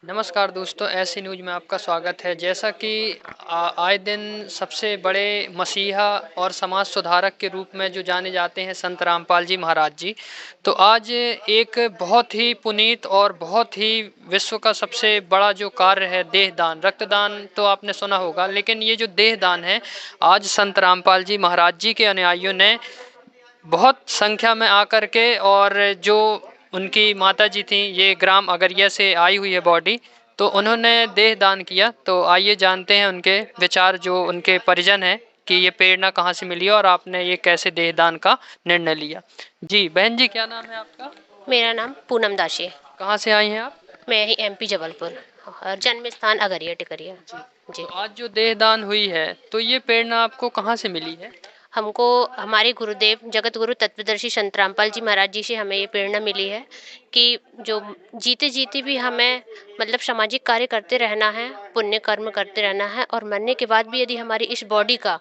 नमस्कार दोस्तों, ऐसी न्यूज़ में आपका स्वागत है। जैसा कि आए दिन सबसे बड़े मसीहा और समाज सुधारक के रूप में जो जाने जाते हैं संत रामपाल जी महाराज जी, तो आज एक बहुत ही पुनीत और बहुत ही विश्व का सबसे बड़ा जो कार्य है देहदान, रक्तदान तो आपने सुना होगा, लेकिन ये जो देहदान है, आज संत रामपाल जी महाराज जी के अनुयायियों ने बहुत संख्या में आकर के और जो उनकी माता जी थी, ये ग्राम अगरिया से आई हुई है बॉडी, तो उन्होंने देह दान किया। तो आइए जानते हैं उनके विचार, जो उनके परिजन हैं, कि ये प्रेरणा कहाँ से मिली और आपने ये कैसे देह दान का निर्णय लिया। जी बहन जी, क्या नाम है आपका? मेरा नाम पूनम दाशी है। कहाँ से आई हैं आप? मैं ही एमपी जबलपुर और जन्म स्थान अगरिया टिकरिया। जी। जी। तो आज जो देह दान हुई है, तो ये प्रेरणा आपको कहाँ से मिली है? हमको हमारे गुरुदेव जगत गुरु तत्वदर्शी संत रामपाल जी महाराज जी से हमें ये प्रेरणा मिली है कि जो जीते जीते भी हमें मतलब सामाजिक कार्य करते रहना है, पुण्य कर्म करते रहना है, और मरने के बाद भी यदि हमारी इस बॉडी का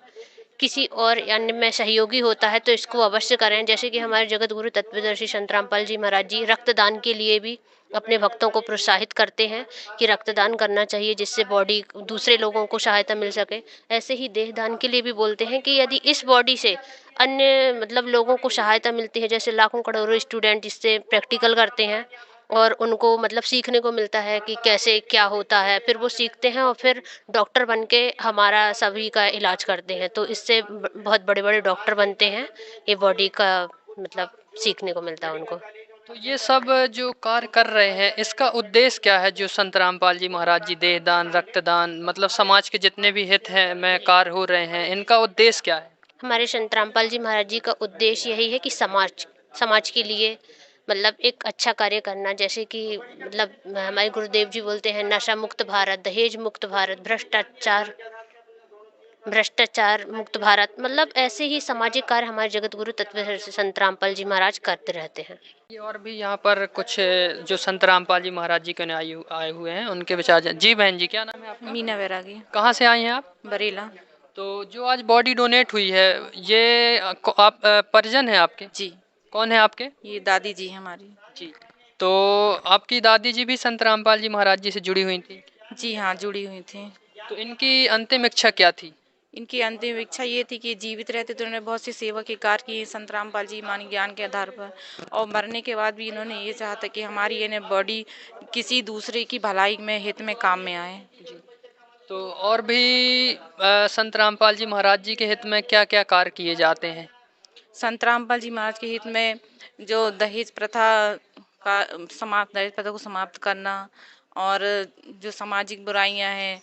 किसी और अन्य में सहयोगी होता है तो इसको अवश्य करें। जैसे कि हमारे जगत गुरु तत्वदर्शी संत रामपाल जी महाराज जी रक्तदान के लिए भी अपने भक्तों को प्रोत्साहित करते हैं कि रक्तदान करना चाहिए, जिससे बॉडी दूसरे लोगों को सहायता मिल सके। ऐसे ही देहदान के लिए भी बोलते हैं कि यदि इस बॉडी से अन्य मतलब लोगों को सहायता मिलती है, जैसे लाखों करोड़ों स्टूडेंट इससे प्रैक्टिकल करते हैं और उनको मतलब सीखने को मिलता है कि कैसे क्या होता है, फिर वो सीखते हैं और फिर डॉक्टर बन के हमारा सभी का इलाज करते हैं, तो इससे बहुत बड़े बड़े डॉक्टर बनते हैं। ये बॉडी का मतलब सीखने को मिलता है उनको। तो ये सब जो कार्य कर रहे हैं, इसका उद्देश्य क्या है? जो संत रामपाल जी महाराज जी देहदान, रक्तदान, मतलब समाज के जितने भी हित हैं में कार्य हो रहे हैं, इनका उद्देश्य क्या है? हमारे संत रामपाल जी महाराज जी का उद्देश्य यही है कि समाज समाज के लिए मतलब एक अच्छा कार्य करना। जैसे कि मतलब हमारे गुरुदेव जी बोलते हैं नशा मुक्त भारत, दहेज मुक्त भारत, भ्रष्टाचार मुक्त भारत, मतलब ऐसे ही सामाजिक कार्य हमारे जगत गुरु तत्व संत रामपाल जी महाराज करते रहते हैं। ये और भी यहाँ पर कुछ जो संत रामपाल जी महाराज जी के आए आए हुए हैं, उनके विचार जी बहन जी, क्या नाम है आपका? मीना वैरागी। कहाँ से आई हैं आप? बरेला। तो जो आज बॉडी डोनेट हुई है, ये आप परिजन है आपके? जी। कौन है आपके? ये दादी जी हमारी। जी। तो आपकी दादी जी भी संत रामपाल जी महाराज जी से जुड़ी हुई थी? जी हाँ, जुड़ी हुई थी। तो इनकी अंतिम इच्छा क्या थी? इनकी अंतिम इच्छा ये थी कि जीवित रहते तो इन्होंने बहुत सी सेवा के कार्य किए संत रामपाल जी मानी ज्ञान के आधार पर, और मरने के बाद भी इन्होंने ये चाहा था कि हमारी ये बॉडी किसी दूसरे की भलाई में हित में काम में आए। जी। तो और भी संत रामपाल जी महाराज जी के हित में क्या क्या कार्य किए जाते हैं? संत रामपाल जी महाराज के हित में जो दहेज प्रथा का दहेज प्रथा को समाप्त करना, और जो सामाजिक बुराइयां हैं,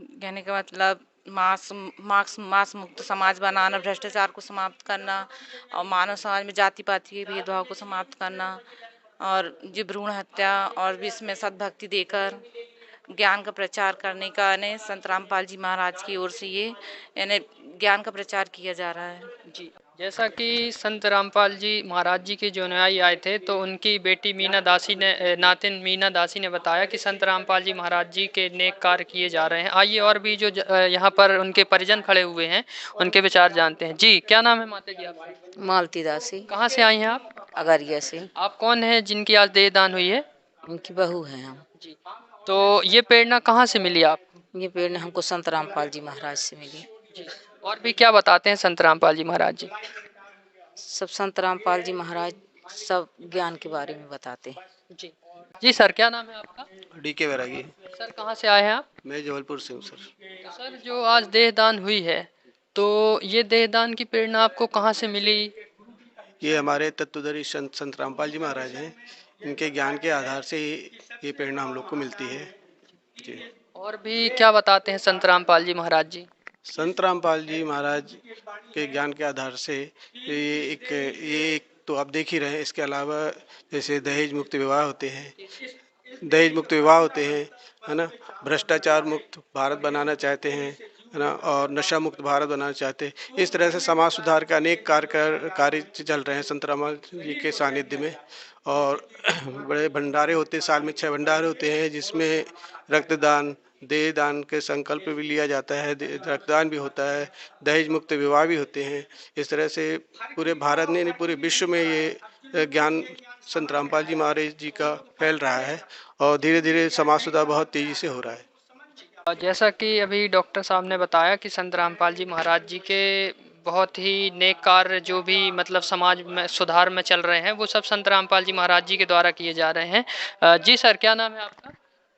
कहने का मतलब मांस मुक्त समाज बनाना, भ्रष्टाचार को समाप्त करना, और मानव समाज में जाति पाति के भेदभाव को समाप्त करना, और जो भ्रूण हत्या और भी इसमें सद्भक्ति देकर ज्ञान का प्रचार करने का ने संत रामपाल जी महाराज की ओर से ये यानी ज्ञान का प्रचार किया जा रहा है। जी। जैसा कि संत रामपाल जी महाराज जी के जो अनुयायी आए थे, तो उनकी बेटी मीना दासी ने नातिन मीना दासी ने बताया कि संत रामपाल जी महाराज जी के नेक कार्य किए जा रहे हैं। आइए और भी जो यहाँ पर उनके परिजन खड़े हुए हैं, उनके विचार जानते हैं। जी, क्या नाम है माता जी आपका? मालती दासी। कहाँ से आई हैं आप? अगरिया से। आप कौन है जिनकी आज देह दान हुई है? उनकी बहू है हम। जी। तो ये प्रेरणा कहाँ से मिली आपको? ये प्रेरणा हमको संत रामपाल जी महाराज से मिली। जी। और भी क्या बताते हैं संत रामपाल जी महाराज जी? सब संत रामपाल जी महाराज सब ज्ञान के बारे में बताते हैं। जी। जी सर, क्या नाम है आपका? डीके वैरागी। सर, कहाँ से आए हैं आप? मैं जबलपुर से हूँ सर। तो सर, जो आज देहदान हुई है, तो ये देहदान की प्रेरणा आपको कहाँ से मिली? ये हमारे तत्वदर्शी संत संत रामपाल जी महाराज हैं। इनके ज्ञान के आधार से ही ये प्रेरणा हम लोग को मिलती है। जी। और भी क्या बताते हैं संत रामपाल जी महाराज जी? संत रामपाल जी महाराज के ज्ञान के आधार से ये एक तो आप देख ही रहे हैं। इसके अलावा जैसे दहेज मुक्त विवाह होते हैं, है ना। भ्रष्टाचार मुक्त भारत बनाना चाहते हैं, है ना, और नशा मुक्त भारत बनाना चाहते हैं। इस तरह से समाज सुधार का अनेक कार्य चल रहे हैं संत रामपाल जी के सानिध्य में। और बड़े भंडारे होते हैं, साल में 6 भंडारे होते हैं, जिसमें रक्तदान, देह दान के संकल्प भी लिया जाता है, रक्तदान भी होता है, दहेज मुक्त विवाह भी होते हैं। इस तरह से पूरे भारत में नहीं पूरे विश्व में ये ज्ञान संत रामपाल जी महाराज जी का फैल रहा है और धीरे धीरे समाज सुधार बहुत तेजी से हो रहा है। जैसा कि अभी डॉक्टर साहब ने बताया कि संत रामपाल जी महाराज जी के बहुत ही नेक कार्य जो भी मतलब समाज में सुधार में चल रहे हैं वो सब संत रामपाल जी महाराज जी के द्वारा किए जा रहे हैं। जी सर, क्या नाम है आपका?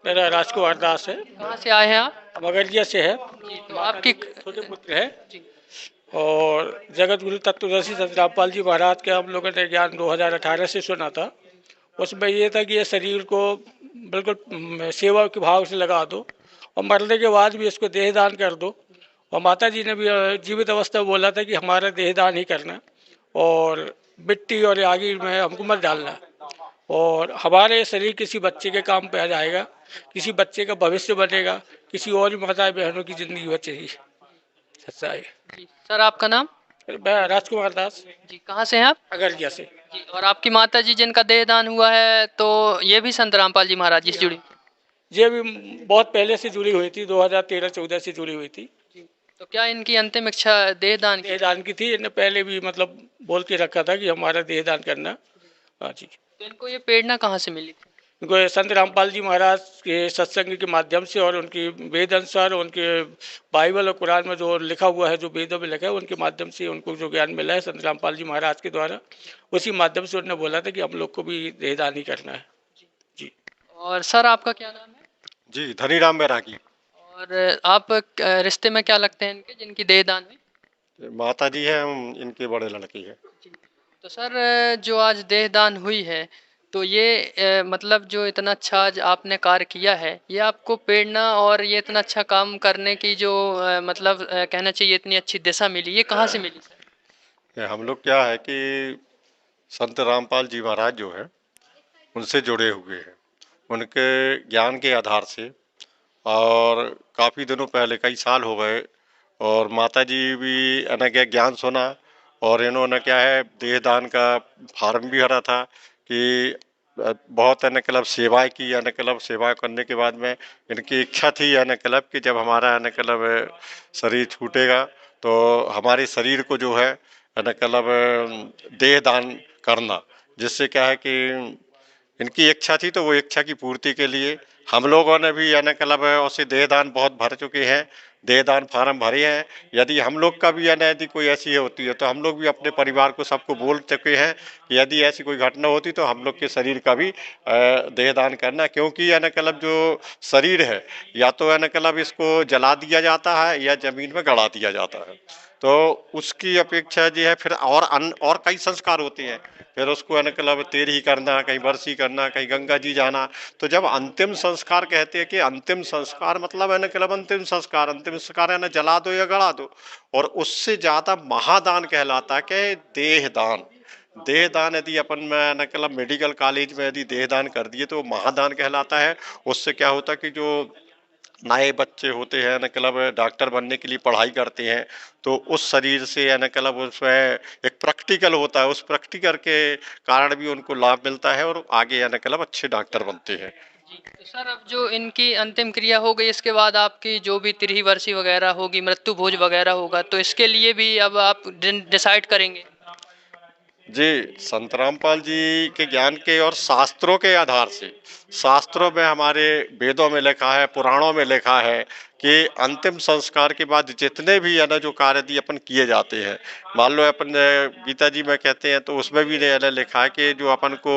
मेरा राजकुमार दास है। कहाँ से आए हैं आप? मगरिया से है। जी, तो आपकी छोटे पुत्र है जी और जगत गुरु तत्वदर्शी संत रामपाल जी महाराज के हम लोगों ने ज्ञान 2018 से सुना था। उसमें ये था कि ये शरीर को बिल्कुल सेवा के भाव से लगा दो और मरने के बाद भी इसको देह दान कर दो। और माता जी ने भी जीवित अवस्था में बोला था कि हमारा देह दान ही करना और मिट्टी और आगे में हमको मत डालना और हमारे शरीर किसी बच्चे के काम पे आ जाएगा, किसी बच्चे का भविष्य बनेगा, किसी और भी माता बहनों की जिंदगी बचेगी। सच्चाई। जी सर, आपका नाम? मैं राजकुमार दास। जी, कहाँ से हैं आप? अगरिया से। जी, और आपकी माता जी जिनका देह दान हुआ है तो ये भी संत रामपाल जी महाराज जी से जुड़ी? ये भी बहुत पहले से जुड़ी हुई थी, 2013-14 से जुड़ी हुई थी। तो क्या इनकी अंतिम इच्छा देह दान की? देह दान की थी। इन्हें पहले भी मतलब बोल के रखा था कि हमारा देह दान करना। हाँ जी। तो इनको ये प्रेरणा कहाँ से मिली थी? इनको संत रामपाल जी महाराज के सत्संग के माध्यम से और उनकी वेद अनुसार उनके बाइबल और कुरान में जो लिखा हुआ है, जो वेदों में लिखा है, उनके माध्यम से उनको जो ज्ञान मिला है संत रामपाल जी महाराज के द्वारा, उसी माध्यम से उन्होंने बोला था कि हम लोग को भी देह दान ही करना है। जी। और सर, आपका क्या नाम है? जी, धनीराम बैरागी। और आप रिश्ते में क्या लगते हैं इनके जिनकी देह दान हुई? माता जी हैं, हम इनके बड़े लड़के हैं। तो सर, जो आज देह दान हुई है तो ये मतलब जो इतना अच्छा आज आपने कार्य किया है, ये आपको प्रेरणा और ये इतना अच्छा काम करने की जो मतलब कहना चाहिए इतनी अच्छी दिशा मिली, ये कहाँ से मिली सर? हम लोग क्या है कि संत रामपाल जी महाराज जो है उनसे जुड़े हुए हैं, उनके ज्ञान के आधार से। और काफ़ी दिनों पहले, कई साल हो गए, और माता जी भी है क्या ज्ञान सुना और इन्होंने क्या है देह दान का फार्म भी भरा था कि बहुत है क्लब सेवाएं की, यानी क्लब सेवाएं करने के बाद में इनकी इच्छा थी यानी क्लब कि जब हमारा यानी क्लब शरीर छूटेगा तो हमारे शरीर को जो है यानी क्लब देह दान करना, जिससे क्या है कि इनकी इच्छा थी। तो वो इच्छा की पूर्ति के लिए हम लोगों ने भी यानी क्लब उसे देह दान बहुत भर चुके हैं, देह दान फार्म भरे हैं। यदि हम लोग का भी यानी यदि कोई ऐसी होती है तो हम लोग भी अपने परिवार को सबको बोल चुके हैं कि यदि ऐसी कोई घटना होती तो हम लोग के शरीर का भी देह दान करना, क्योंकि यानी क्लब जो शरीर है या तो यानी क्लब इसको जला दिया जाता है या जमीन में गड़ा दिया जाता है। तो उसकी अपेक्षा जो है फिर और कई संस्कार होते हैं, फिर उसको यानी क्लब तेर ही करना, कहीं बरसी करना, कहीं गंगा जी जाना। तो जब अंतिम संस्कार कहते हैं कि अंतिम संस्कार मतलब है ना क्लब अंतिम संस्कार है ना जला दो या गड़ा दो, और उससे ज़्यादा महादान कहलाता है कि देह दान। देह दान यदि अपन में न क्लब मेडिकल कॉलेज में यदि देह दान कर दिए तो महादान कहलाता है। उससे क्या होता है कि जो नए बच्चे होते हैं न क्लब डॉक्टर बनने के लिए पढ़ाई करते हैं तो उस शरीर से न क्लब उसमें एक प्रैक्टिकल होता है, उस प्रैक्टिकल के कारण भी उनको लाभ मिलता है और आगे न क्लब अच्छे डॉक्टर बनते हैं। जी, तो सर अब जो इनकी अंतिम क्रिया हो गई इसके बाद आपकी जो भी तिरही वर्षी वगैरह होगी, मृत्यु भोज वगैरह होगा, तो इसके लिए भी अब आप डिसाइड करेंगे? जी, संत रामपाल जी के ज्ञान के और शास्त्रों के आधार से, शास्त्रों में हमारे वेदों में लिखा है, पुराणों में लिखा है कि अंतिम संस्कार के बाद जितने भी है ना जो कार्य यदि अपन किए जाते हैं, मान लो अपन गीता जी में कहते हैं तो उसमें भी लिखा है कि जो अपन को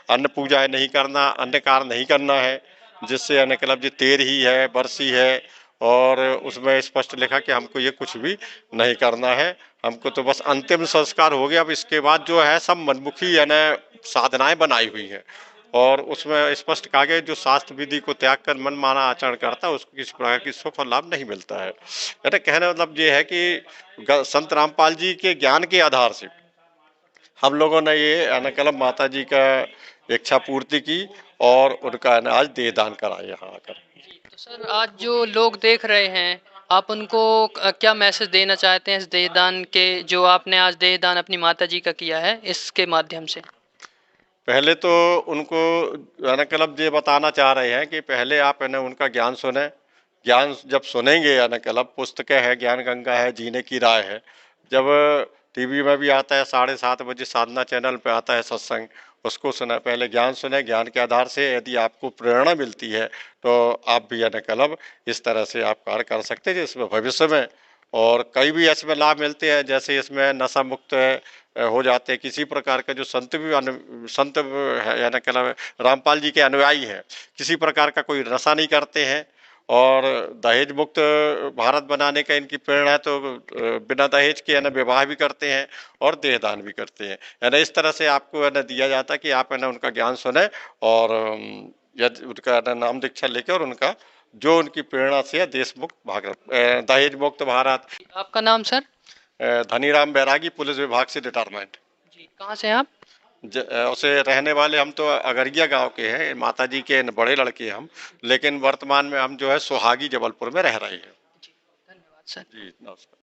अन्न पूजा नहीं करना, अन्न कार्य नहीं करना है, जिससे अन्न क्लब जी तेर ही है, बरसी है, और उसमें स्पष्ट लिखा कि हमको ये कुछ भी नहीं करना है, हमको तो बस अंतिम संस्कार हो गया। अब इसके बाद जो है सब मनमुखी यानी साधनाएं बनाई हुई हैं और उसमें स्पष्ट कहा गया जो शास्त्र विधि को त्याग कर मन माना आचरण करता है उसको किसी प्रकार की सुख और लाभ नहीं मिलता है। यानी कहने मतलब ये है कि संत रामपाल जी के ज्ञान के आधार से हम लोगों ने ये यानी कलम माता जी का इच्छा पूर्ति की और उनका आज देह दान करा यहाँ आकर। तो सर आज जो लोग देख रहे हैं आप उनको क्या मैसेज देना चाहते हैं इस देहदान के, जो आपने आज देहदान अपनी माता जी का किया है इसके माध्यम से? पहले तो उनको यानी क्लब ये बताना चाह रहे हैं कि पहले आप है ना उनका ज्ञान सुने, ज्ञान जब सुनेंगे, यानी कलब पुस्तकें है, ज्ञान गंगा है, जीने की राह है, जब टीवी में भी आता है 7:30 बजे साधना चैनल पे आता है सत्संग, उसको सुना, पहले ज्ञान सुने, ज्ञान के आधार से यदि आपको प्रेरणा मिलती है तो आप भी यानी कलब इस तरह से आप कार्य कर सकते हैं जिसमें भविष्य में और कई भी इसमें लाभ मिलते हैं। जैसे इसमें नशा मुक्त हो जाते हैं, किसी प्रकार का जो संत भी संत है यानी कलब रामपाल जी के अनुयायी हैं, किसी प्रकार का कोई नशा नहीं करते हैं और दहेज मुक्त भारत बनाने का इनकी प्रेरणा है, तो बिना दहेज के यानी विवाह भी करते हैं और देहदान भी करते हैं। यानी इस तरह से आपको है ना दिया जाता है कि आप है ना उनका ज्ञान सुने और यदि उनका नाम दीक्षा लेकर और उनका जो उनकी प्रेरणा से है देश मुक्त भारत, दहेज मुक्त भारत। आपका नाम सर? धनीराम बैरागी, पुलिस विभाग से रिटायरमेंट। जी, कहाँ से हैं आप? उसे रहने वाले हम तो अगरिया गांव के हैं, माता जी के बड़े लड़के हम, लेकिन वर्तमान में हम जो है सुहागी जबलपुर में रह रहे हैं। जी, धन्यवाद सर। जी नमस्कार।